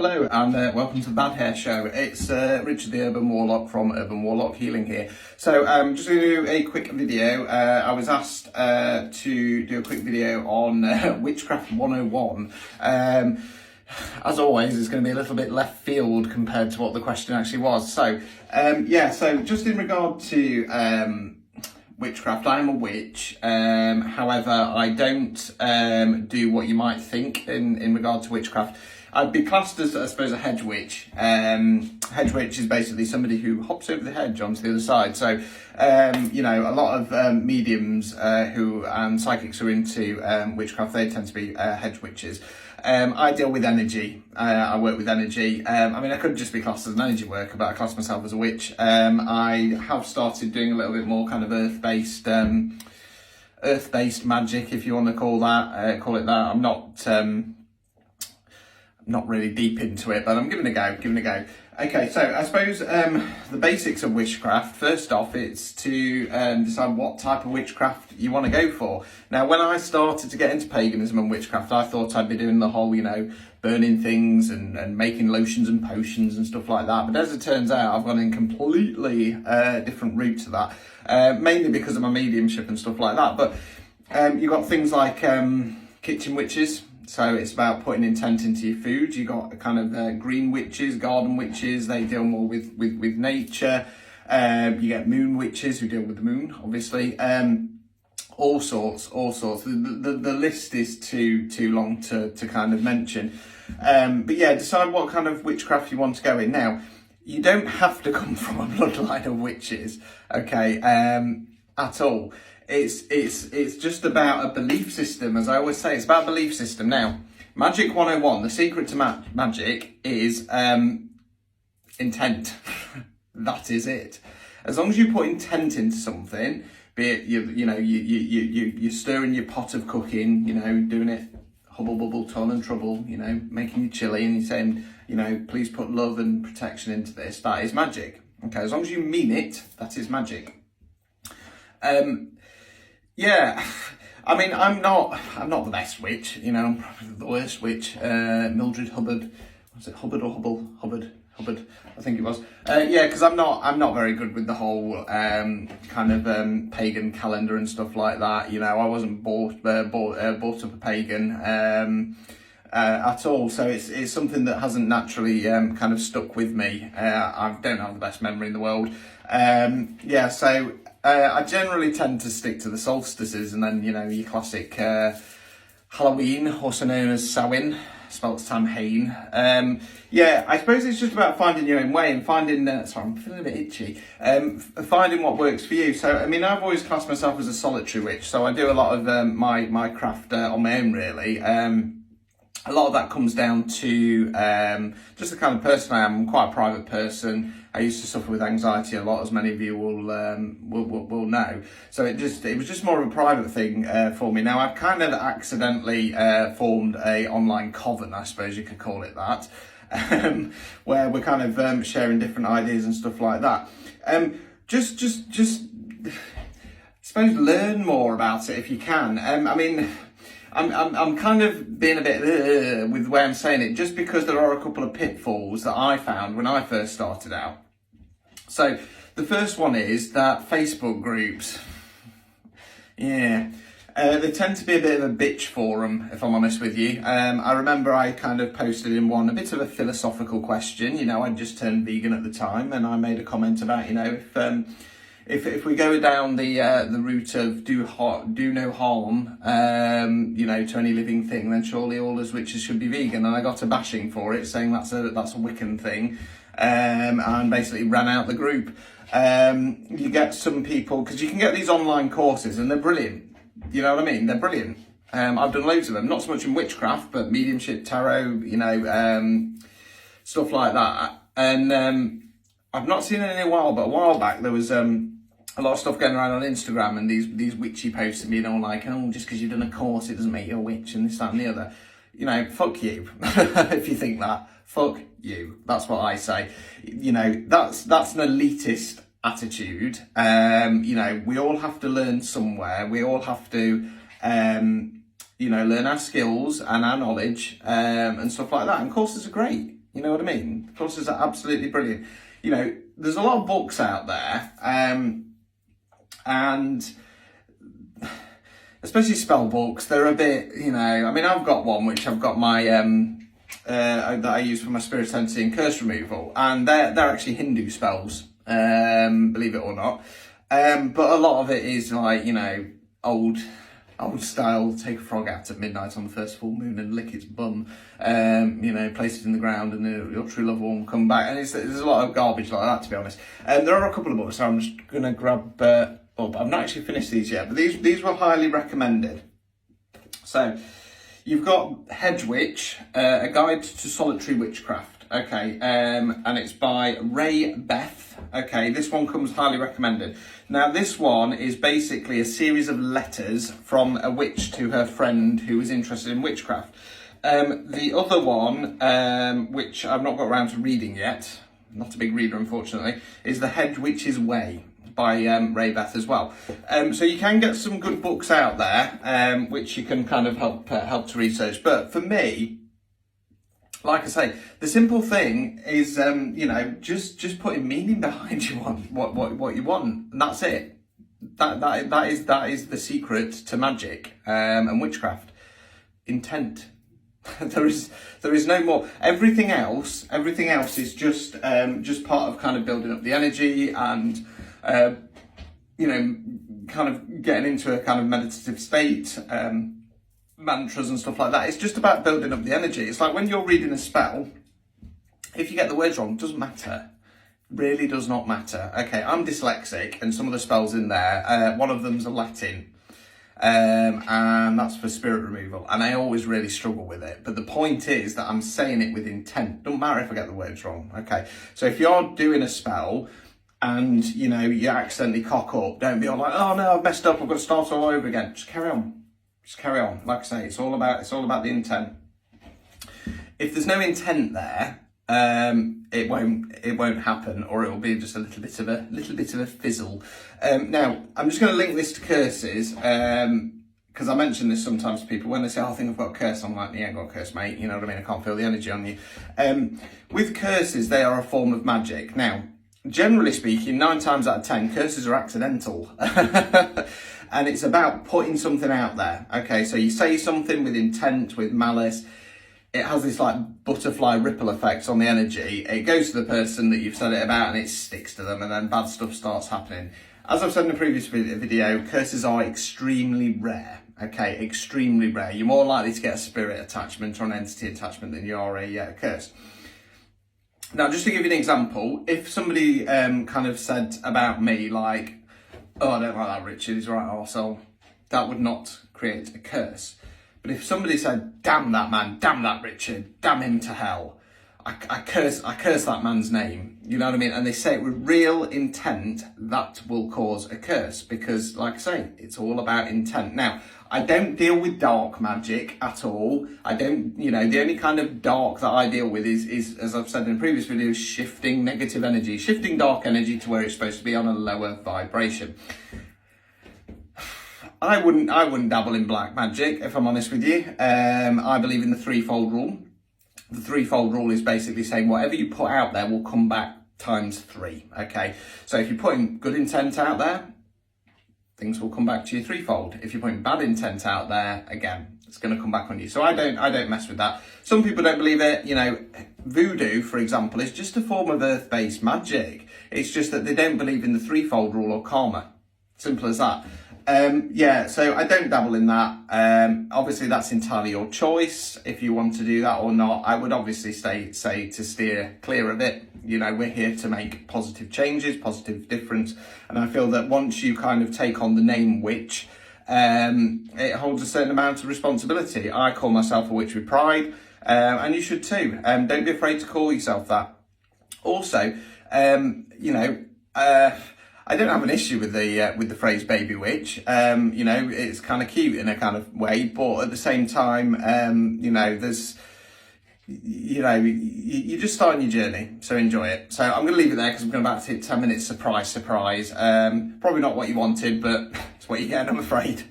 Hello and welcome to the Bad Hair Show. It's Richard the Urban Warlock from Urban Warlock Healing here. So just going to do a quick video. I was asked to do a quick video on Witchcraft 101. As always, it's going to be a little bit left field compared to what the question actually was. So so just in regard to witchcraft, I am a witch. However, I don't do what you might think in regard to witchcraft. I'd be classed as, I suppose, a hedge witch. Hedge witch is basically somebody who hops over the hedge onto the other side. So, a lot of mediums and psychics who are into witchcraft, they tend to be hedge witches. I deal with energy. I work with energy. I could just be classed as an energy worker, but I class myself as a witch. I have started doing a little bit more kind of earth-based magic, if you want to call it that. I'm not really deep into it, but I'm giving it a go. Okay, so I suppose the basics of witchcraft, first off, it's to decide what type of witchcraft you want to go for. Now, when I started to get into paganism and witchcraft, I thought I'd be doing the whole, burning things and making lotions and potions and stuff like that. But as it turns out, I've gone in completely different route to that, mainly because of my mediumship and stuff like that. But you've got things like kitchen witches. So it's about putting intent into your food. You got kind of green witches, garden witches. They deal more with nature. You get moon witches who deal with the moon, obviously. All sorts. The list is too long to kind of mention. But yeah, decide what kind of witchcraft you want to go in. Now, you don't have to come from a bloodline of witches, okay, at all. It's just about a belief system, as I always say. It's about a belief system. Now, Magick 101, the secret to magic is intent. That is it. As long as you put intent into something, be it you're stirring your pot of cooking, doing it hubble bubble ton and trouble, making your chili, and you're saying, please put love and protection into this. That is magic. Okay, as long as you mean it, that is magic. Yeah, I'm not the best witch, I'm probably the worst witch. Mildred Hubbard, was it Hubbard or Hubble? Hubbard, I think it was. Because I'm not very good with the whole pagan calendar and stuff like that. I wasn't brought up a pagan at all, so it's something that hasn't naturally kind of stuck with me. I don't have the best memory in the world. I generally tend to stick to the solstices, and then, your classic Halloween, also known as Samhain, spelt Samhain. I suppose it's just about finding your own way and finding, sorry, I'm feeling a bit itchy, finding what works for you. So, I've always classed myself as a solitary witch, so I do a lot of my craft on my own, really. A lot of that comes down to just the kind of person I am. I'm quite a private person. I used to suffer with anxiety a lot, as many of you will know. So it was just more of a private thing for me. Now, I've kind of accidentally formed a online coven, I suppose you could call it that, where we're kind of sharing different ideas and stuff like that. Just suppose learn more about it if you can. I'm kind of being a bit with the way I'm saying it, just because there are a couple of pitfalls that I found when I first started out. So the first one is that Facebook groups, they tend to be a bit of a bitch forum, if I'm honest with you. I remember I kind of posted in one a bit of a philosophical question. I'd just turned vegan at the time, and I made a comment about, if we go down the route of do no harm, to any living thing, then surely all us witches should be vegan. And I got a bashing for it, saying that's a Wiccan thing, and basically ran out the group. You get some people, because you can get these online courses, and they're brilliant. You know what I mean? They're brilliant. I've done loads of them, not so much in witchcraft, but mediumship, tarot, stuff like that. And I've not seen it in a while, but a while back there was a lot of stuff going around on Instagram, and these witchy posts being all like, just because you've done a course, it doesn't make you a witch, and this, that, and the other. Fuck you. If you think that, fuck you. That's what I say. That's an elitist attitude. We all have to learn somewhere. We all have to, learn our skills and our knowledge, and stuff like that. And courses are great. You know what I mean? The courses are absolutely brilliant. You know, there's a lot of books out there, and especially spell books, they're a bit, you know, I mean, I've got one which I've got my, that I use for my spirit entity and curse removal, and they're actually Hindu spells, believe it or not. But a lot of it is like, you know, old style, take a frog out at midnight on the first full moon and lick its bum, you know, place it in the ground and your true love will come back. And there's a lot of garbage like that, to be honest. There are a couple of books, so I'm just going to grab up. I've not actually finished these yet, but these were highly recommended. So, you've got Hedge Witch, A Guide to Solitary Witchcraft, okay, and it's by Ray Beth, okay, this one comes highly recommended. Now, this one is basically a series of letters from a witch to her friend who was interested in witchcraft. The other one, which I've not got around to reading yet, not a big reader unfortunately, is The Hedge Witch's Way by Ray Beth as well. So you can get some good books out there, which you can kind of help to research. But for me, like I say, the simple thing is, you know, just putting meaning behind what you want, and that's it. That is the secret to magic and witchcraft. Intent. there is no more. Everything else is just part of kind of building up the energy and you know, kind of getting into a kind of meditative state, mantras and stuff like that. It's just about building up the energy. It's like when you're reading a spell, if you get the words wrong, it doesn't matter. Really does not matter. Okay, I'm dyslexic, and some of the spells in there, one of them's a Latin, and that's for spirit removal, and I always really struggle with it. But the point is that I'm saying it with intent. Don't matter if I get the words wrong. Okay, so if you're doing a spell and, you know, you accidentally cock up, don't be all like, oh no, I've messed up, I've got to start all over again. Just carry on. Just carry on. Like I say, it's all about the intent. If there's no intent there, it won't happen, or it will be just a little bit of a fizzle. Now, I'm just going to link this to curses, because I mention this sometimes to people when they say, oh, I think I've got a curse. I'm like, you ain't got a curse, mate. You know what I mean? I can't feel the energy on you. With curses, they are a form of magic. Now, generally speaking, 9 times out of 10, curses are accidental. And it's about putting something out there. Okay, so you say something with intent, with malice. It has this like butterfly ripple effect on the energy. It goes to the person that you've said it about and it sticks to them, and then bad stuff starts happening. As I've said in the previous video, curses are extremely rare. Okay, extremely rare. You're more likely to get a spirit attachment or an entity attachment than you are a curse. Now, just to give you an example, if somebody kind of said about me, like, oh, I don't like that Richard, he's a right arsehole, that would not create a curse. But if somebody said, damn that man, damn that Richard, damn him to hell, I curse that man's name, you know what I mean? And they say it with real intent, that will cause a curse, because, like I say, it's all about intent. Now, I don't deal with dark magic at all. I don't, you know, the only kind of dark that I deal with is, as I've said in previous videos, shifting negative energy, shifting dark energy to where it's supposed to be on a lower vibration. I wouldn't dabble in black magic, if I'm honest with you. I believe in the threefold rule. The threefold rule is basically saying whatever you put out there will come back times 3, okay? So if you're putting good intent out there, things will come back to you threefold. If you're putting bad intent out there, again, it's going to come back on you. So I don't mess with that. Some people don't believe it. You know, voodoo, for example, is just a form of earth-based magic. It's just that they don't believe in the threefold rule or karma. Simple as that. Yeah, so I don't dabble in that. Obviously, that's entirely your choice if you want to do that or not. I would obviously say to steer clear of it. You know, we're here to make positive changes, positive difference. And I feel that once you kind of take on the name witch, it holds a certain amount of responsibility. I call myself a witch with pride, and you should too. Don't be afraid to call yourself that. Also, you know, I don't have an issue with the phrase baby witch. You know, it's kind of cute in a kind of way, but at the same time, you know, you know, you're just starting your journey, so enjoy it. So I'm going to leave it there because I'm going about to hit 10 minutes surprise. Probably not what you wanted, but it's what you get, I'm afraid.